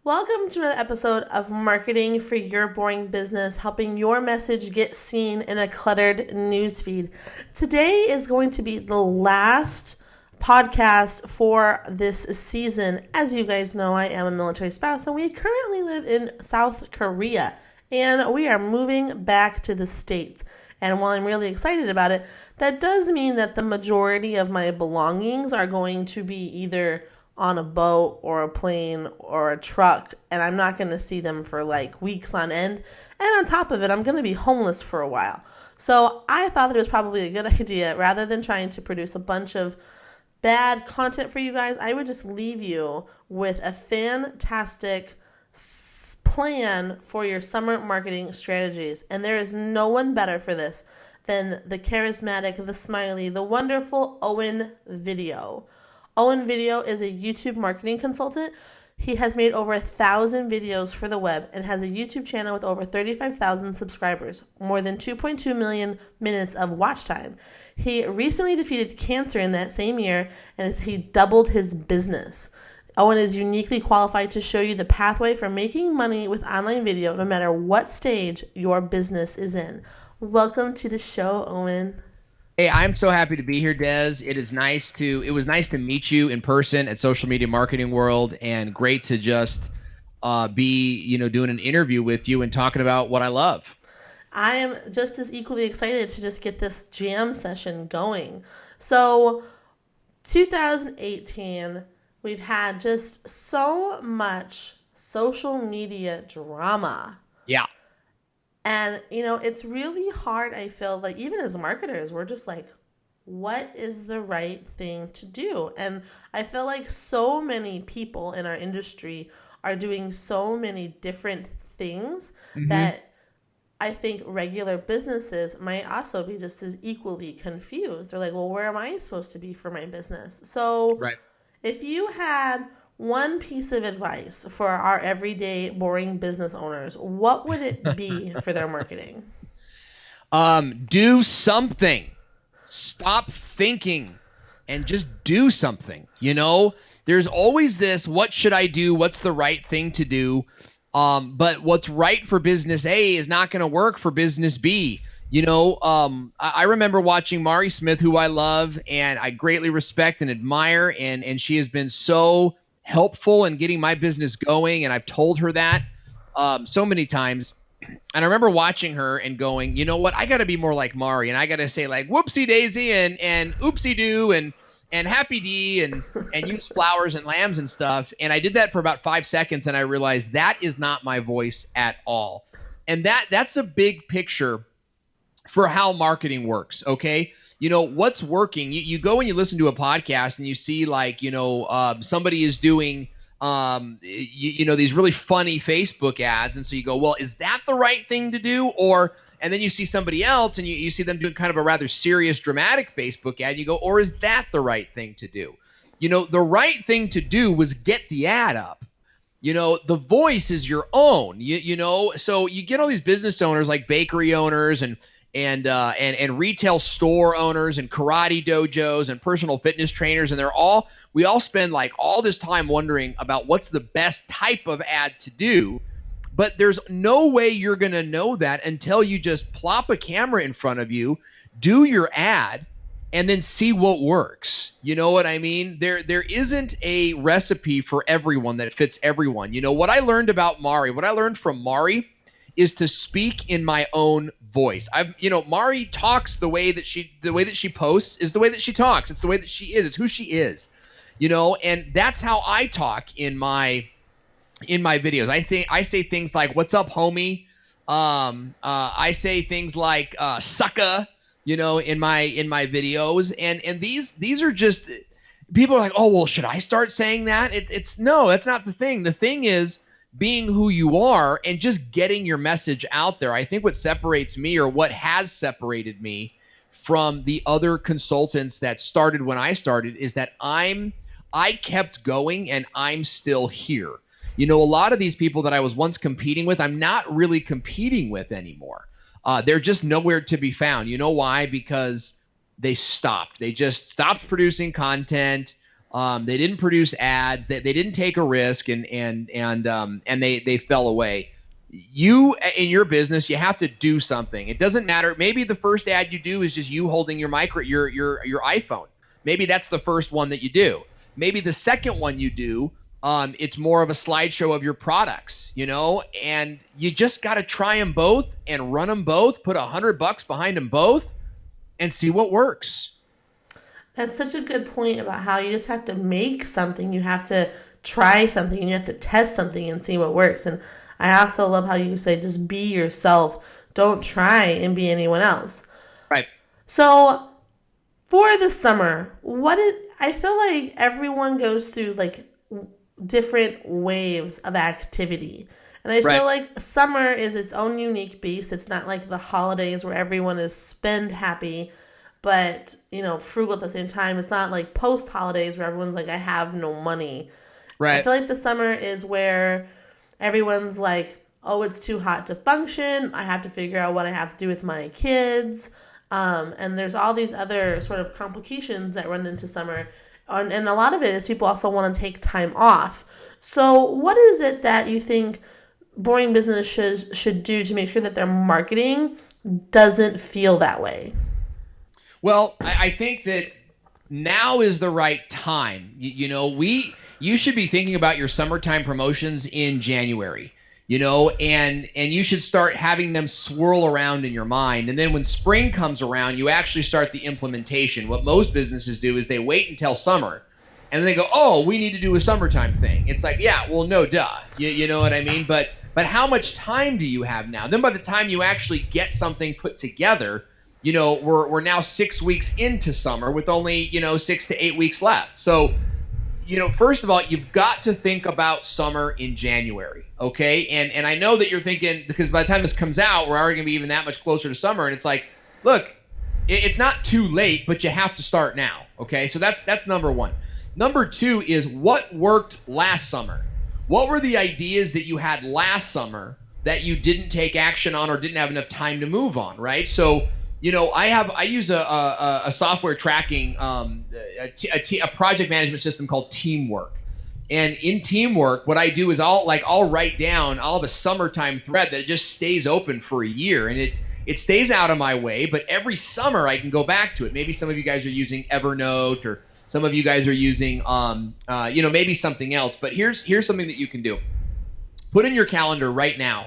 Welcome to another episode of Marketing for Your Boring Business, helping your message get seen in a cluttered newsfeed. Today is going to be the last podcast for this season. As you guys know, I am a military spouse and we currently live in South Korea and we are moving back to the States. And while I'm really excited about it, that does mean that the majority of my belongings are going to be either on a boat or a plane or a truck, and I'm not going to see them for like weeks on end. And on top of it, I'm going to be homeless for a while. So I thought that it was probably a good idea, rather than trying to produce a bunch of bad content for you guys, I would just leave you with a fantastic plan for your summer marketing strategies. And there is no one better for this than the charismatic, the smiley, the wonderful Owen Video. Owen Video is a YouTube marketing consultant. He has made over 1,000 videos for the web and has a YouTube channel with over 35,000 subscribers, more than 2.2 million minutes of watch time. He recently defeated cancer in that same year, and he doubled his business. Owen is uniquely qualified to show you the pathway for making money with online video, no matter what stage your business is in. Welcome to the show, Owen. Hey, I'm so happy to be here, Des. It was nice to meet you in person at Social Media Marketing World, and great to just be, doing an interview with you and talking about what I love. I am just as equally excited to just get this jam session going. So, 2018, we've had just so much social media drama. Yeah. And, it's really hard, I feel like, even as marketers, we're just like, what is the right thing to do? And I feel like so many people in our industry are doing so many different things that I think regular businesses might also be just as equally confused. They're like, well, where am I supposed to be for my business? So Right. If you had one piece of advice for our everyday boring business owners, what would it be for their marketing? Do something. Stop thinking and just do something. There's always this, what should I do? What's the right thing to do? But what's right for business A is not going to work for business B. I remember watching Mari Smith, who I love and I greatly respect and admire, and she has been so helpful in getting my business going, and I've told her that so many times. And I remember watching her and going, you know what, I got to be more like Mari, and I got to say like whoopsie daisy and oopsie doo and happy D and use flowers and lambs and stuff. And I did that for about 5 seconds, and I realized that is not my voice at all. And that's a big picture for how marketing works. Okay. What's working. You go and you listen to a podcast and you see like, somebody is doing, these really funny Facebook ads. And so you go, well, is that the right thing to do? And then you see somebody else and you see them doing kind of a rather serious, dramatic Facebook ad. And you go, or is that the right thing to do? The right thing to do was get the ad up. The voice is your own, so you get all these business owners like bakery owners and retail store owners and karate dojos and personal fitness trainers. And we all spend like all this time wondering about what's the best type of ad to do. But there's no way you're going to know that until you just plop a camera in front of you, do your ad, and then see what works. You know what I mean? There isn't a recipe for everyone that fits everyone. What I learned from Mari is to speak in my own voice. Mari talks the way that she posts is the way that she talks. It's the way that she is. It's who she is. And that's how I talk in my videos. I say things like, "What's up, homie?" I say things like "sucka," in my videos. And these are just, people are like, "Oh, well, should I start saying that?" No, that's not the thing. The thing is being who you are and just getting your message out there. I think what separates me, or what has separated me from the other consultants that started when I started, is that I kept going and I'm still here. A lot of these people that I was once competing with, I'm not really competing with anymore. They're just nowhere to be found. You know why? Because they stopped. They just stopped producing content. They didn't produce ads. They didn't take a risk, and they fell away. You in your business, you have to do something. It doesn't matter. Maybe the first ad you do is just you holding your iPhone. Maybe that's the first one that you do. Maybe the second one you do, it's more of a slideshow of your products, and you just got to try them both and run them both, put $100 behind them both and see what works. That's such a good point about how you just have to make something. You have to try something and you have to test something and see what works. And I also love how you say just be yourself. Don't try and be anyone else. Right. So for the summer, I feel like everyone goes through like different waves of activity. And I feel like summer is its own unique beast. It's not like the holidays where everyone is spend happy, but, frugal at the same time. It's not like post holidays where everyone's like, I have no money. Right. I feel like the summer is where everyone's like, oh, it's too hot to function. I have to figure out what I have to do with my kids. And there's all these other sort of complications that run into summer. And a lot of it is people also want to take time off. So what is it that you think boring business should do to make sure that their marketing doesn't feel that way? Well, I think that now is the right time. You should be thinking about your summertime promotions in January, and you should start having them swirl around in your mind. And then when spring comes around, you actually start the implementation. What most businesses do is they wait until summer and then they go, oh, we need to do a summertime thing. It's like, yeah, well, no, duh. You know what I mean? But how much time do you have now? Then by the time you actually get something put together, we're now 6 weeks into summer with only, 6 to 8 weeks left. So, first of all, you've got to think about summer in January, okay? And I know that you're thinking, because by the time this comes out, we're already going to be even that much closer to summer. And it's like, look, it's not too late, but you have to start now, okay? So that's number one. Number two is what worked last summer? What were the ideas that you had last summer that you didn't take action on or didn't have enough time to move on, right? So, I use a software tracking, a project management system called Teamwork. And in Teamwork, what I do is I'll write down, I'll have a summertime thread that just stays open for a year. And it stays out of my way, but every summer I can go back to it. Maybe some of you guys are using Evernote, or some of you guys are using, maybe something else. But here's something that you can do. Put in your calendar right now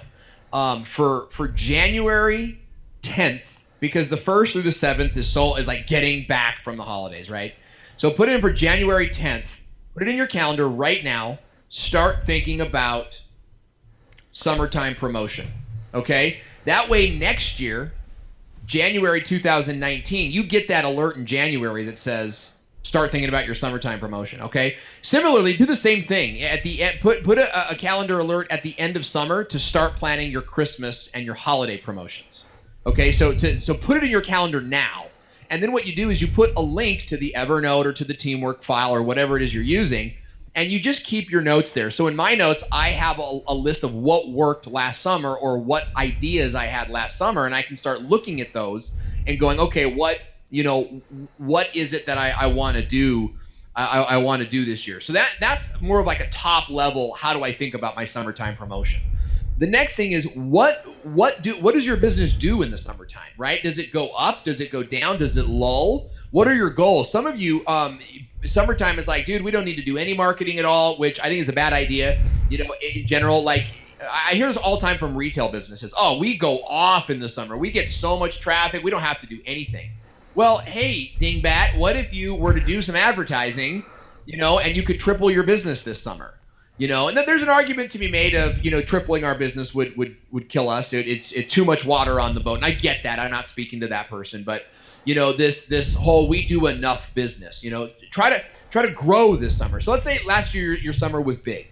for January 10th, because the 1st through the 7th is like getting back from the holidays, right? So put it in for January 10th. Put it in your calendar right now. Start thinking about summertime promotion, okay? That way next year, January 2019, you get that alert in January that says, start thinking about your summertime promotion, okay? Similarly, do the same thing. At the end, put a calendar alert at the end of summer to start planning your Christmas and your holiday promotions. Okay, so put it in your calendar now. And then what you do is you put a link to the Evernote or to the Teamwork file or whatever it is you're using, and you just keep your notes there. So in my notes, I have a list of what worked last summer or what ideas I had last summer, and I can start looking at those and going, okay, what is it that I want to do? I want to do this year. So that's more of like a top level. How do I think about my summertime promotion? The next thing is what does your business do in the summertime, right? Does it go up? Does it go down? Does it lull? What are your goals? Some of you, summertime is like, dude, we don't need to do any marketing at all, which I think is a bad idea. In general, like I hear this all the time from retail businesses. Oh, we go off in the summer. We get so much traffic. We don't have to do anything. Well, hey, dingbat, what if you were to do some advertising, and you could triple your business this summer? And then there's an argument to be made of, tripling our business would kill us. It's too much water on the boat. And I get that. I'm not speaking to that person. But, this whole we do enough business, try to grow this summer. So let's say last year your summer was big,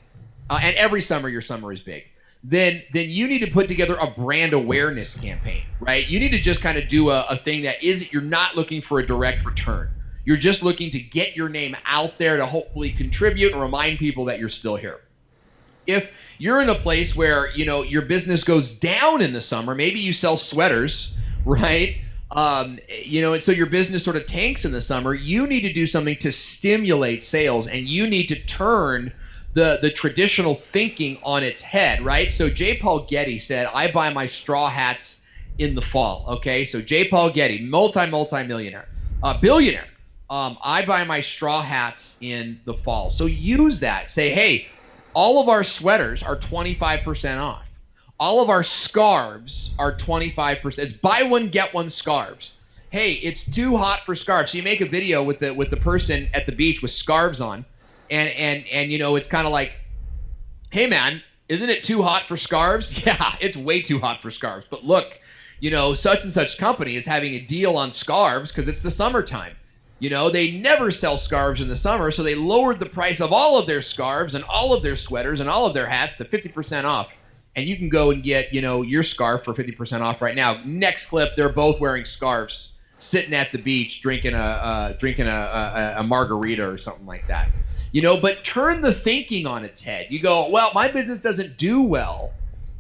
and every summer your summer is big. Then you need to put together a brand awareness campaign, right? You need to just kind of do a thing that you're not looking for a direct return. You're just looking to get your name out there to hopefully contribute and remind people that you're still here. If you're in a place where, your business goes down in the summer, maybe you sell sweaters, right? And so your business sort of tanks in the summer. You need to do something to stimulate sales, and you need to turn the traditional thinking on its head, right? So J. Paul Getty said, I buy my straw hats in the fall. Okay, so J. Paul Getty, multi-millionaire, billionaire. I buy my straw hats in the fall. So use that. Say, hey, all of our sweaters are 25% off. All of our scarves are 25%. It's buy one, get one scarves. Hey, it's too hot for scarves. So you make a video with the person at the beach with scarves on, and it's kind of like, hey man, isn't it too hot for scarves? Yeah, it's way too hot for scarves. But look, such and such company is having a deal on scarves because it's the summertime. They never sell scarves in the summer, so they lowered the price of all of their scarves and all of their sweaters and all of their hats to 50% off. And you can go and get, your scarf for 50% off right now. Next clip, they're both wearing scarves, sitting at the beach, drinking a margarita or something like that. But turn the thinking on its head. You go, well, my business doesn't do well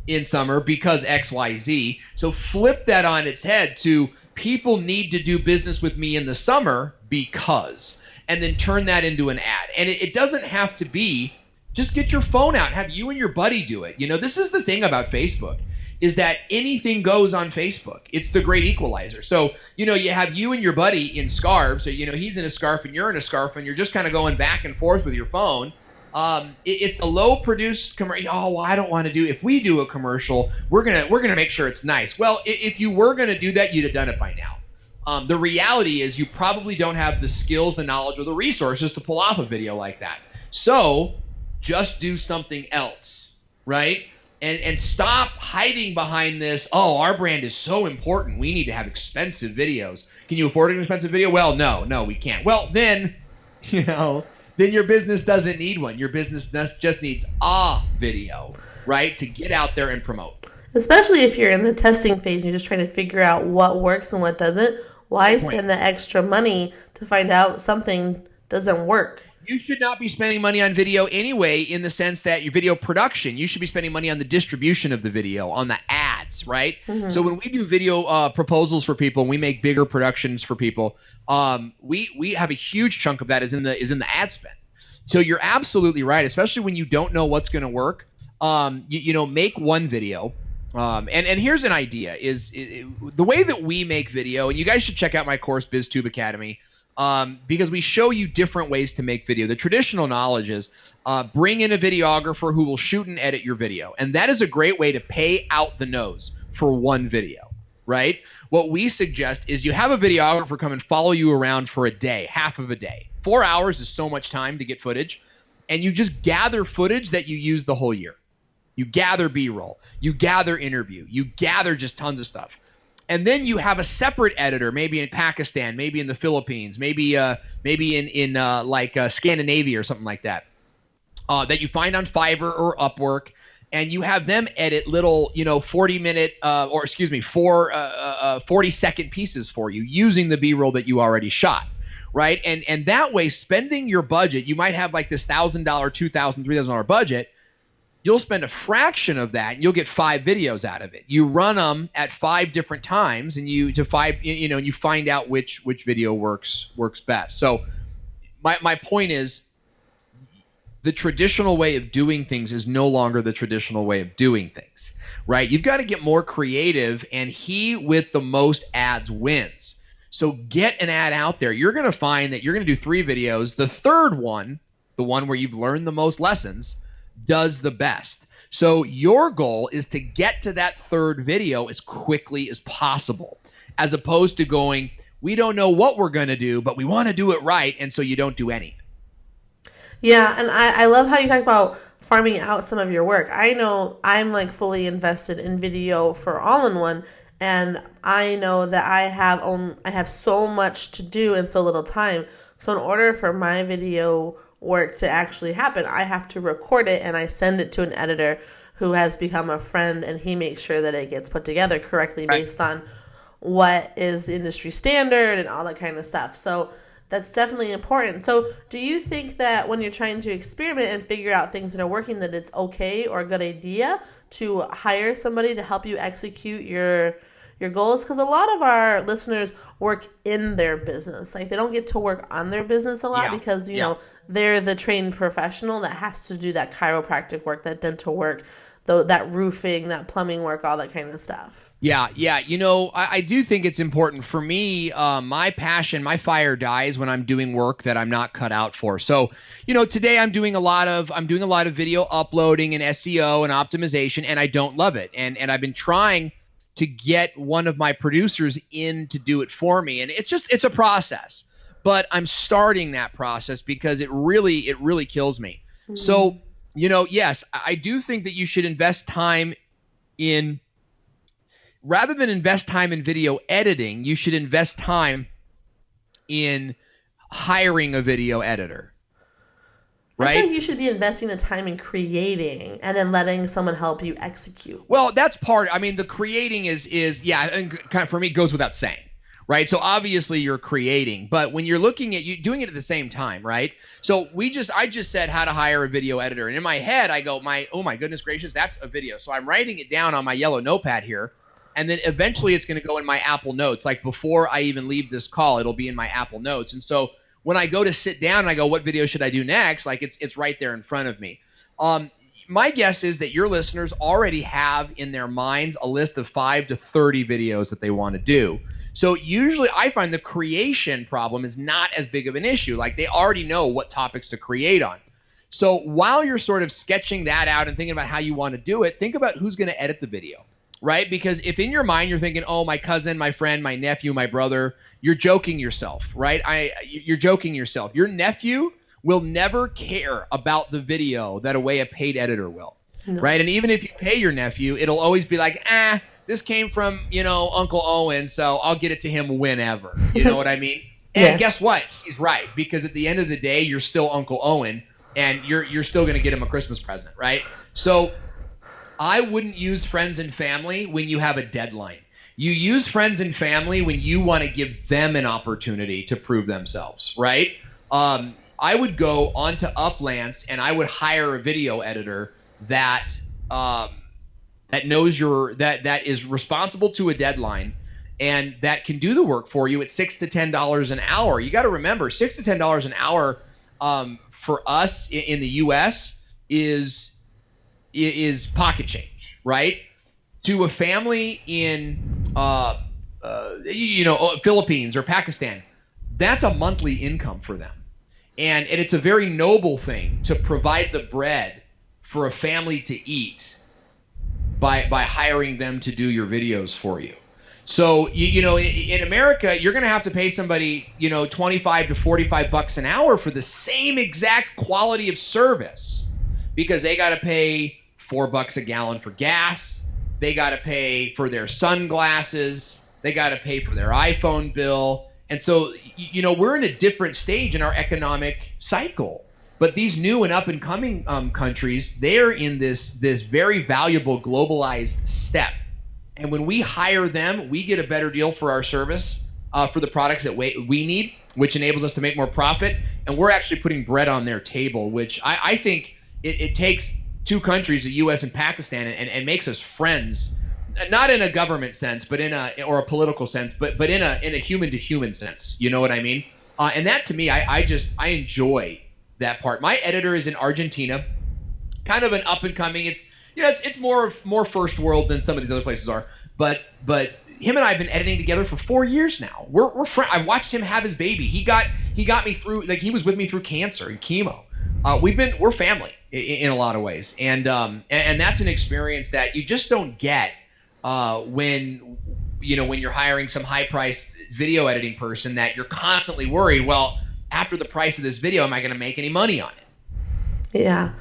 in summer because X, Y, Z. So flip that on its head to people need to do business with me in the summer because, and then turn that into an ad. And it doesn't have to be, just get your phone out, have you and your buddy do it. This is the thing about Facebook, is that anything goes on Facebook. It's the great equalizer. So, you have you and your buddy in scarves. So, he's in a scarf and you're in a scarf and you're just kind of going back and forth with your phone. It's a low produced commercial. Oh, well, I don't want to do, if we do a commercial, we're going to make sure it's nice. Well, if you were going to do that, you'd have done it by now. The reality is you probably don't have the skills, the knowledge, or the resources to pull off a video like that. So just do something else, right? And stop hiding behind this, oh, our brand is so important, we need to have expensive videos. Can you afford an expensive video? Well, no, we can't. Well, then your business doesn't need one. Your business just needs a video, right, to get out there and promote. Especially if you're in the testing phase and you're just trying to figure out what works and what doesn't. Why spend the extra money to find out something doesn't work? You should not be spending money on video anyway, in the sense that your video production, you should be spending money on the distribution of the video, on the ads, right? Mm-hmm. So when we do video proposals for people and we make bigger productions for people, we have a huge chunk of that is in the ad spend. So you're absolutely right, especially when you don't know what's going to work. Make one video. And here's an idea, is the way that we make video, and you guys should check out my course, BizTube Academy. Because we show you different ways to make video. The traditional knowledge is bring in a videographer who will shoot and edit your video. And that is a great way to pay out the nose for one video, right? What we suggest is you have a videographer come and follow you around for a day, half of a day. 4 hours is so much time to get footage. And you just gather footage that you use the whole year. You gather B-roll. You gather interview. You gather just tons of stuff. And then you have a separate editor, maybe in Pakistan, maybe in the Philippines, maybe in Scandinavia or something like that, that you find on Fiverr or Upwork, and you have them edit little, 40-second pieces for you using the B-roll that you already shot, right? And that way, spending your budget, you might have like this $1,000, $2,000, $3,000 budget. You'll spend a fraction of that, and you'll get 5 videos out of it. You run them at 5 different times, and you find out which video works best. So my point is, the traditional way of doing things is no longer the traditional way of doing things, right? You've got to get more creative, and he with the most ads wins. So get an ad out there. You're going to find that you're going to do 3 videos. The third one, the one where you've learned the most lessons, does the best. So your goal is to get to that third video as quickly as possible, as opposed to going, we don't know what we're going to do, but we want to do it right, and so you don't do anything. Yeah, and I love how you talk about farming out some of your work. I know I'm like fully invested in video for all-in-one, and I know that I have so much to do in so little time. So in order for my video work to actually happen, I have to record it and I send it to an editor who has become a friend, and he makes sure that it gets put together correctly based on what is the industry standard and all that kind of stuff. So that's definitely important. So do you think that when you're trying to experiment and figure out things that are working, that it's okay or a good idea to hire somebody to help you execute your your goals, because a lot of our listeners work in their business. Like, they don't get to work on their business a lot because, you know, they're the trained professional that has to do that chiropractic work, that dental work, that roofing, that plumbing work, all that kind of stuff. Yeah. You know, I do think it's important for me. My passion, my fire dies when I'm doing work that I'm not cut out for. So, you know, today I'm doing a lot of video uploading and SEO and optimization, and I don't love it. And I've been trying to get one of my producers in to do it for me. And it's a process, but I'm starting that process because it really kills me. Mm-hmm. So, you know, yes, I do think that you should invest time in, rather than invest time in video editing, you should invest time in hiring a video editor. Right? I think you should be investing the time in creating and then letting someone help you execute. Well, that's part. I mean, the creating is and kind of, for me, goes without saying. Right. So obviously you're creating, but when you're looking at you doing it at the same time, right? So I just said how to hire a video editor. And in my head, I go, oh my goodness gracious, that's a video. So I'm writing it down on my yellow notepad here. And then eventually it's going to go in my Apple Notes. Like, before I even leave this call, it'll be in my Apple Notes. And so when I go to sit down and I go, what video should I do next? Like, it's right there in front of me. My guess is that your listeners already have in their minds a list of 5 to 30 videos that they want to do. So usually I find the creation problem is not as big of an issue. Like, they already know what topics to create on. So while you're sort of sketching that out and thinking about how you want to do it, think about who's going to edit the video, right? Because if in your mind you're thinking, oh, my cousin, my friend, my nephew, my brother, you're joking yourself, right? You're joking yourself. Your nephew will never care about the video that a paid editor will, right? And even if you pay your nephew, it'll always be like, this came from, you know, Uncle Owen, so I'll get it to him whenever. You know what I mean? And guess what? He's right, because at the end of the day, you're still Uncle Owen, and you're still going to get him a Christmas present, right? So I wouldn't use friends and family when you have a deadline. You use friends and family when you want to give them an opportunity to prove themselves, right? I would go onto Uplants and I would hire a video editor that knows that is responsible to a deadline and that can do the work for you at $6 to $10 an hour. You got to remember, $6 to $10 an hour for us in the U.S. is pocket change, right? To a family in Philippines or Pakistan, that's a monthly income for them. And it's a very noble thing to provide the bread for a family to eat by hiring them to do your videos for you. So, in America, you're going to have to pay somebody, $25 to $45 an hour for the same exact quality of service, because they got to pay $4 a gallon for gas. They got to pay for their sunglasses. They got to pay for their iPhone bill. And so, we're in a different stage in our economic cycle. But these new and up and coming countries, they're in this very valuable globalized step. And when we hire them, we get a better deal for our service, for the products that we need, which enables us to make more profit. And we're actually putting bread on their table, which I think it takes two countries, the U.S. and Pakistan, and makes us friends, not in a government sense, but or a political sense, but in a human to human sense. You know what I mean? And that, to me, I enjoy that part. My editor is in Argentina, kind of an up and coming. It's more first world than some of the other places are. But him and I have been editing together for 4 years now. We're friends. I watched him have his baby. He got me through, like, he was with me through cancer and chemo. We're family in a lot of ways, and that's an experience that you just don't get when you're hiring some high-priced video editing person, that you're constantly worried, well, after the price of this video, am I going to make any money on it? Yeah.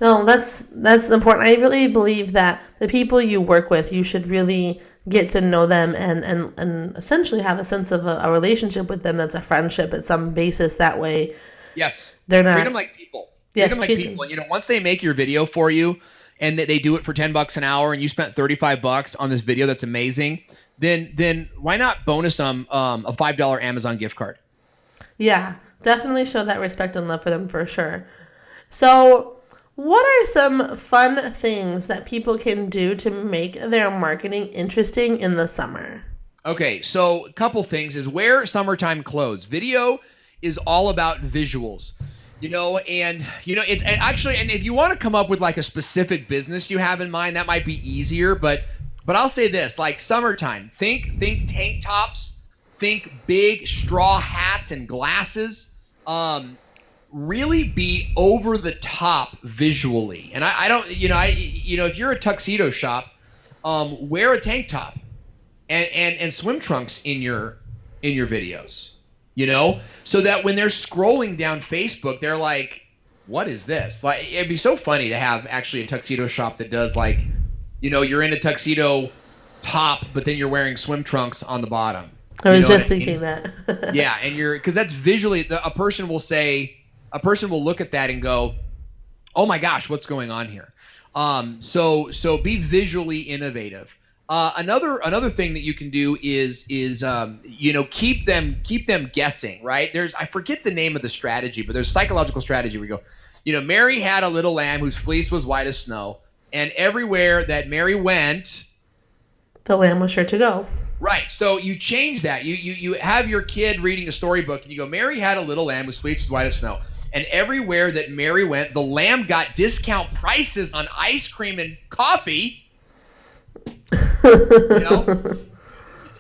No, that's important. I really believe that the people you work with, you should really get to know them and essentially have a sense of a relationship with them that's a friendship at some basis. That way, yes, they're not. Treat them like people. Treat them like people. And, once they make your video for you and they do it for $10 an hour and you spent $35 on this video that's amazing, then why not bonus them a $5 Amazon gift card? Yeah. Definitely show that respect and love for them, for sure. So, what are some fun things that people can do to make their marketing interesting in the summer? Okay, so a couple things is wear summertime clothes. Video is all about visuals, it's actually, and if you want to come up with like a specific business you have in mind, that might be easier. But I'll say this, like summertime, think tank tops, think big straw hats and glasses. Really be over the top visually. And I don't, if you're a tuxedo shop, wear a tank top and swim trunks in your videos, so that when they're scrolling down Facebook, they're like, what is this? Like, it'd be so funny to have actually a tuxedo shop that does like, you're in a tuxedo top, but then you're wearing swim trunks on the bottom. I was just thinking that. Yeah. And because that's visually, a person will look at that and go, oh my gosh, what's going on here? So be visually innovative. Another thing that you can do is keep them guessing, right? I forget the name of the strategy, but there's psychological strategy where you go, Mary had a little lamb whose fleece was white as snow, and everywhere that Mary went, the lamb was sure to go. Right. So you change that. You have your kid reading a storybook and you go, Mary had a little lamb whose fleece was white as snow. And everywhere that Mary went, the lamb got discount prices on ice cream and coffee.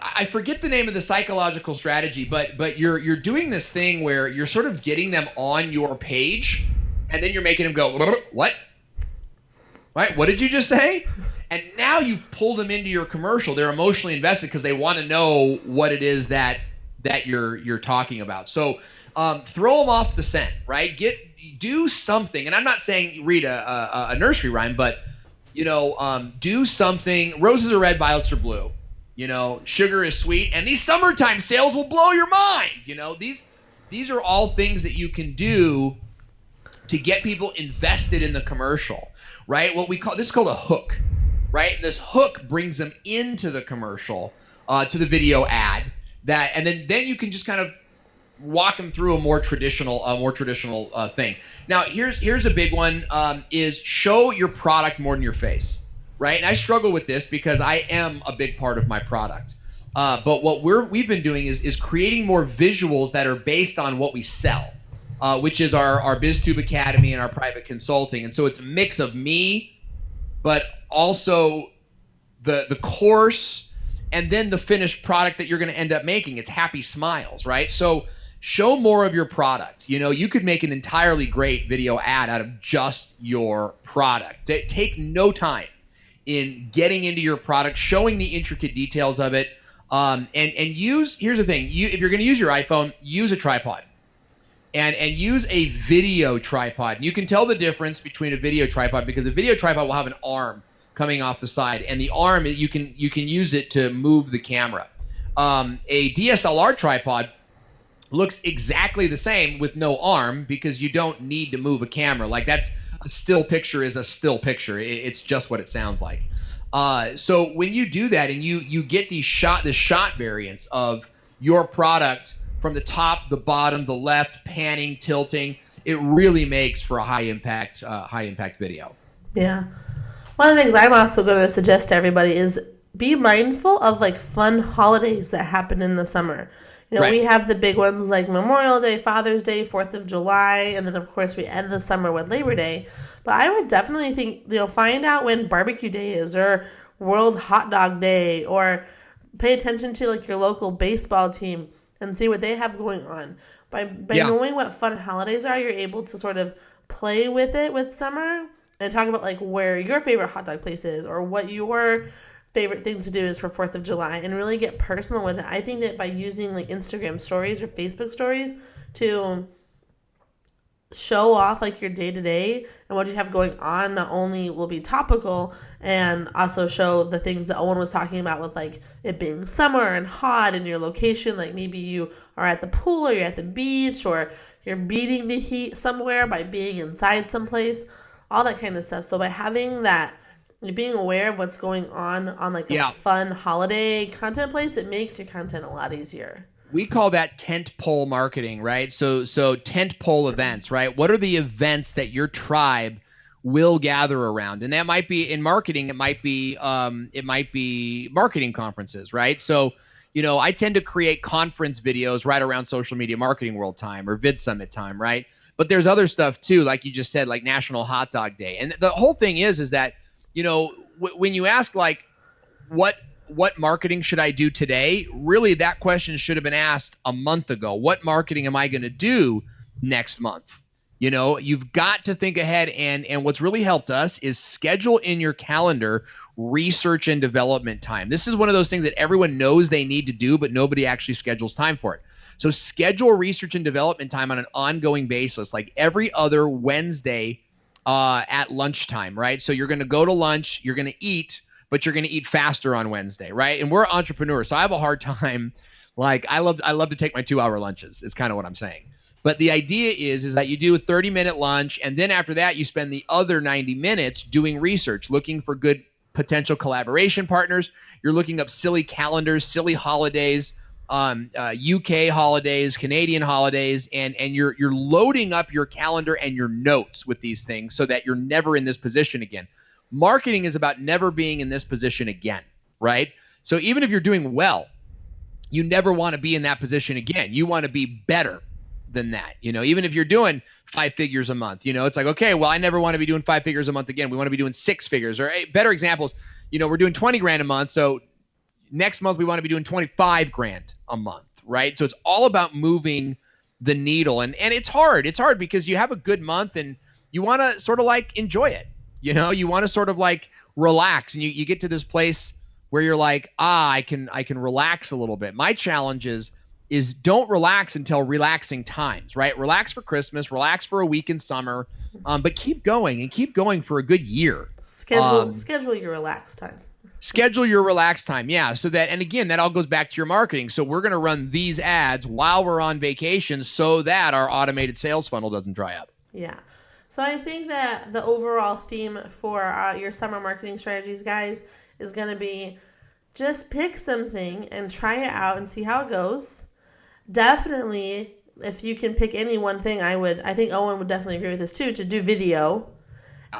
I forget the name of the psychological strategy, but you're doing this thing where you're sort of getting them on your page, and then you're making them go, what? Right? What did you just say? And now you've pulled them into your commercial. They're emotionally invested because they want to know what it is that you're talking about. So throw them off the scent, right? Do something. And I'm not saying read a nursery rhyme, but do something. Roses are red, violets are blue. Sugar is sweet, and these summertime sales will blow your mind. These are all things that you can do to get people invested in the commercial, right? This is called a hook, right? This hook brings them into the commercial, to the video ad, and then you can just kind of walk them through a more traditional thing. Now, here's a big one, is show your product more than your face, right? And I struggle with this because I am a big part of my product. But what we've been doing is creating more visuals that are based on what we sell, which is our BizTube Academy and our private consulting. And so it's a mix of me, but also the course, and then the finished product that you're going to end up making. It's happy smiles, right? So show more of your product. You could make an entirely great video ad out of just your product. Take no time in getting into your product, showing the intricate details of it, and here's the thing. If you're going to use your iPhone, use a tripod. And use a video tripod. You can tell the difference between a video tripod because a video tripod will have an arm coming off the side, and the arm, you can use it to move the camera. A DSLR tripod looks exactly the same with no arm because you don't need to move a camera. Like, that's a still picture is a still picture. It's just what it sounds like. So when you do that and you get the shot variants of your product from the top, the bottom, the left, panning, tilting, it really makes for a high impact video. Yeah. One of the things I'm also going to suggest to everybody is be mindful of like fun holidays that happen in the summer. Right. We have the big ones like Memorial Day, Father's Day, 4th of July, and then of course we end the summer with Labor Day. But I would definitely think find out when Barbecue Day is, or World Hot Dog Day, or pay attention to like your local baseball team and see what they have going on. By knowing what fun holidays are, you're able to sort of play with it with summer and talk about like where your favorite hot dog place is, or what your favorite thing to do is for 4th of July, and really get personal with it. I think that by using like Instagram stories or Facebook stories to show off like your day-to-day and what you have going on, not only will be topical and also show the things that Owen was talking about with like it being summer and hot in your location, like maybe you are at the pool or you're at the beach or you're beating the heat somewhere by being inside someplace, all that kind of stuff. So by having that, being aware of what's going on like a fun holiday content place, it makes your content a lot easier. We call that tent pole marketing, right? So tent pole events, right? What are the events that your tribe will gather around? And that might be in marketing. It might be marketing conferences, right? So I tend to create conference videos right around Social Media Marketing World time or Vid Summit time, right? But there's other stuff too, like you just said, like National Hot Dog Day. And the whole thing is that, when you ask like, what marketing should I do today? Really, that question should have been asked a month ago. What marketing am I going to do next month? You've got to think ahead. And what's really helped us is schedule in your calendar research and development time. This is one of those things that everyone knows they need to do, but nobody actually schedules time for it. So schedule research and development time on an ongoing basis, like every other Wednesday at lunchtime, right? So you're going to go to lunch, you're going to eat, but you're going to eat faster on Wednesday, right? And we're entrepreneurs, so I have a hard time. Like I love to take my 2-hour lunches. It's kind of what I'm saying. But the idea is that you do a 30-minute lunch, and then after that, you spend the other 90 minutes doing research, looking for good potential collaboration partners. You're looking up silly calendars, silly holidays, UK holidays, Canadian holidays, and you're loading up your calendar and your notes with these things so that you're never in this position again. Marketing is about never being in this position again, right? So even if you're doing well, you never want to be in that position again. You want to be better than that. Even if you're doing 5 figures a month, it's like, okay, well, I never want to be doing 5 figures a month again. We want to be doing 6 figures, or better examples, we're doing 20 grand a month. So next month we want to be doing 25 grand a month, right? So it's all about moving the needle. And it's hard. It's hard because you have a good month and you want to sort of like enjoy it. You want to sort of like relax, and you get to this place where you're like, I can relax a little bit. My challenge is don't relax until relaxing times, right? Relax for Christmas, relax for a week in summer, but keep going for a good year. Schedule your relax time. Schedule your relax time, yeah. So that, and again, that all goes back to your marketing. So we're going to run these ads while we're on vacation so that our automated sales funnel doesn't dry up. Yeah. So I think that the overall theme for your summer marketing strategies, guys, is going to be just pick something and try it out and see how it goes. Definitely, if you can pick any one thing, I think Owen would definitely agree with this too, to do video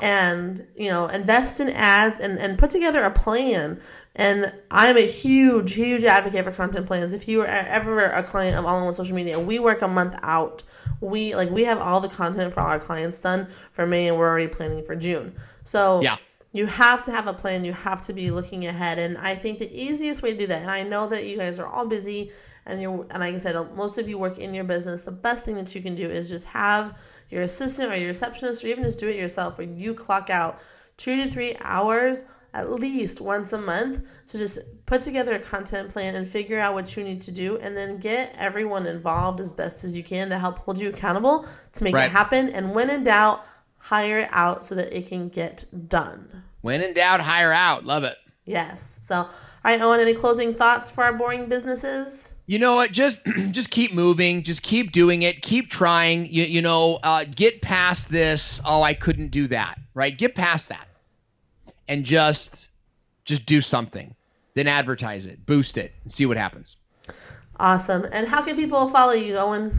and, invest in ads and put together a plan. And I'm a huge, huge advocate for content plans. If you are ever a client of All-in-One Social Media, we work a month out. We have all the content for all our clients done for May, and we're already planning for June. So yeah. You have to have a plan. You have to be looking ahead. And I think the easiest way to do that, and I know that you guys are all busy, and like I said, most of you work in your business. The best thing that you can do is just have your assistant or your receptionist, or even just do it yourself, where you clock out 2 to 3 hours at least once a month to just put together a content plan and figure out what you need to do, and then get everyone involved as best as you can to help hold you accountable to make it happen. And when in doubt, hire it out so that it can get done. When in doubt, hire out. Love it. Yes. So, all right, Owen, any closing thoughts for our boring businesses? You know what? Just keep moving. Just keep doing it. Keep trying. Get past this. Oh, I couldn't do that. Right? Get past that. And just do something. Then advertise it, boost it, and see what happens. Awesome. And how can people follow you, Owen?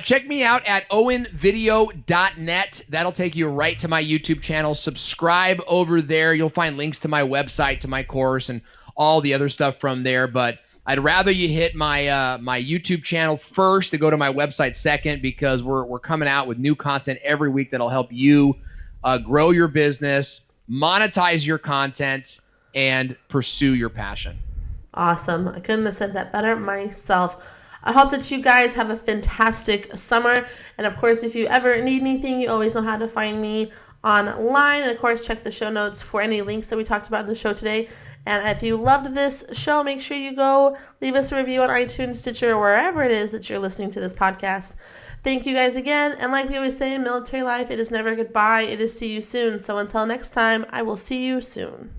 Check me out at owenvideo.net. That'll take you right to my YouTube channel. Subscribe over there. You'll find links to my website, to my course, and all the other stuff from there. But I'd rather you hit my my YouTube channel first to go to my website second, because we're coming out with new content every week that'll help you grow your business, monetize your content, and pursue your passion. Awesome. I couldn't have said that better myself. I hope that you guys have a fantastic summer. And of course, if you ever need anything, you always know how to find me online. And of course, check the show notes for any links that we talked about in the show today. And if you loved this show, make sure you go leave us a review on iTunes, Stitcher, or wherever it is that you're listening to this podcast. Thank you guys again. And like we always say in military life, it is never goodbye. It is see you soon. So until next time, I will see you soon.